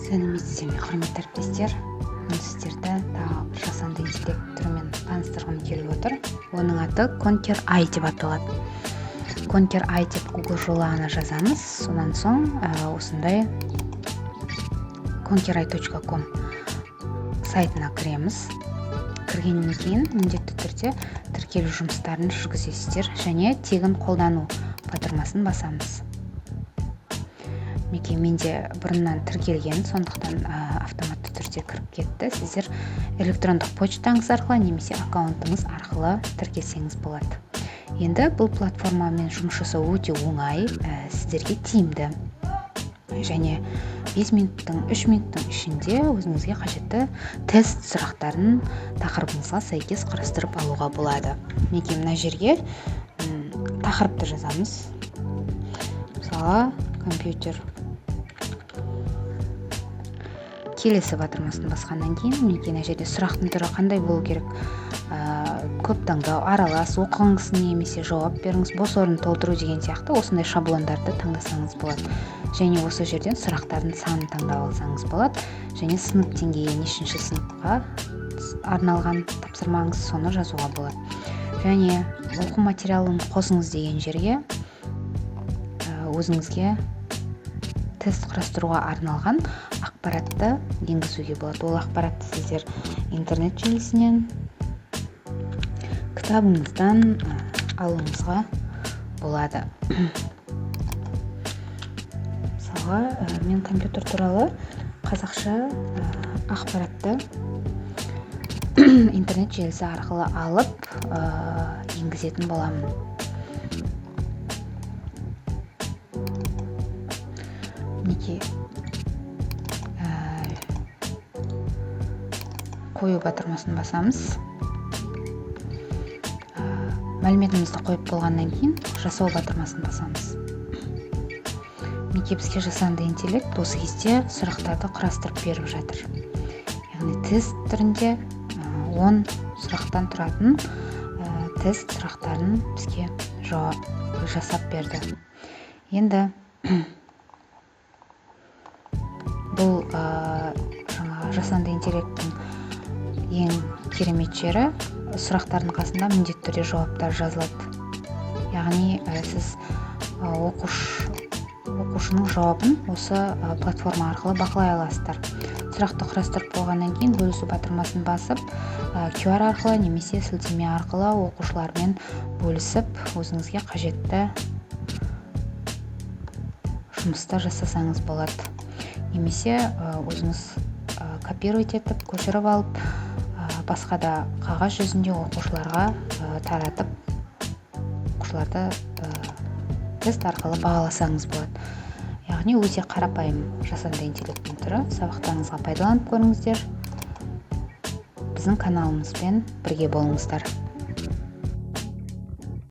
Сәлеметсіздер ме, құрметті әріптестер. Мен сіздерді тағы бір жасанды интеллект түрімен таныстырғым келіп отыр. Оның аты Conquer AI деп аталады. Conquer AI деп Google жолағына жазамыз. Сонан соң осындай conquerai.com сайтына кіреміз. Кіргеннен кейін міндетті түрде тіркелу жұмыстарын жүргізесіздер және тегін қолдану батырмасын басамыз. Менде бұрыннан тіркелген, сондықтан автоматты түрде кіріп кетті. Сіздер электрондық почтаңыз арқылы немесе аккаунтыңыз арқылы тіркелсеңіз болады. Енді бұл платформамен жұмыс жасау өте оңай, сіздерге тиімді. Және 5 минуттың, 3 минуттың ішінде өзіңізге қажетті тест сұрақтарын тақырыбыңызға сәйкес қарастырып алуға болады. Мына жерге тақырыпты жазамыз. Мысалы, компьютер. Келесі батырмасын басқаннан кейін мына жерде сұрақтың түрі қандай болу керек? Көп таңдау, аралас, оқыңыз немесе жауап беріңіз, бос орын толтыру деген сияқты осындай шаблондарды таңдасаңыз болады. Және осы жерден сұрақтардың санын таңдап алсаңыз болады. Және сынып деңгейі нешінші сыныпқа арналған тапсырмаңыз, соны жазуға болады. Және оқу материалын қосыңыз деген жерге өзіңізге тест құрастыруға арналған ақпаратты енгізуге болады. Ол ақпаратты сіздер интернет желісінен, кітабыңыздан алуыңызға болады. Мысалға, мен компьютер туралы қазақша ақпаратты интернет желісі арқылы алып енгізетін боламын. Қою батырмасын басамыз. Мәліметімізді қойып болғаннан кейін жасау батырмасын басамыз. Бізге жасанды интеллект осы кезде сұрақтарды құрастырып беріп жатыр. Яғни тест түрінде 10 сұрақтан тұратын тест сұрақтарын бізге жасап берді. Енді бұл жасанды интеллекттің ең керемет жері, сұрақтардың қасында міндетті түрде жауаптар жазылады. Яғни сіз оқушының жауабын осы платформа арқылы бақылай аласыздар. Сұрақты құрастырып болғаннан кейін бөлісу батырмасын басып, QR арқылы немесе сілтеме арқылы оқушылармен бөлісіп, өзіңізге қажетті жұмысты жасасаңыз болады. Немесе өзіңіз копировать етіп, көшіріп алып, басқа да қағаз жүзінде оқушыларға таратып, оқушыларды тест арқылы бағаласаңыз болады. Яғни өте қарапайым жасанды интеллекттің түрі. Сабақтарыңызға пайдаланып көріңіздер. Біздің каналымызбен бірге болыңыздар.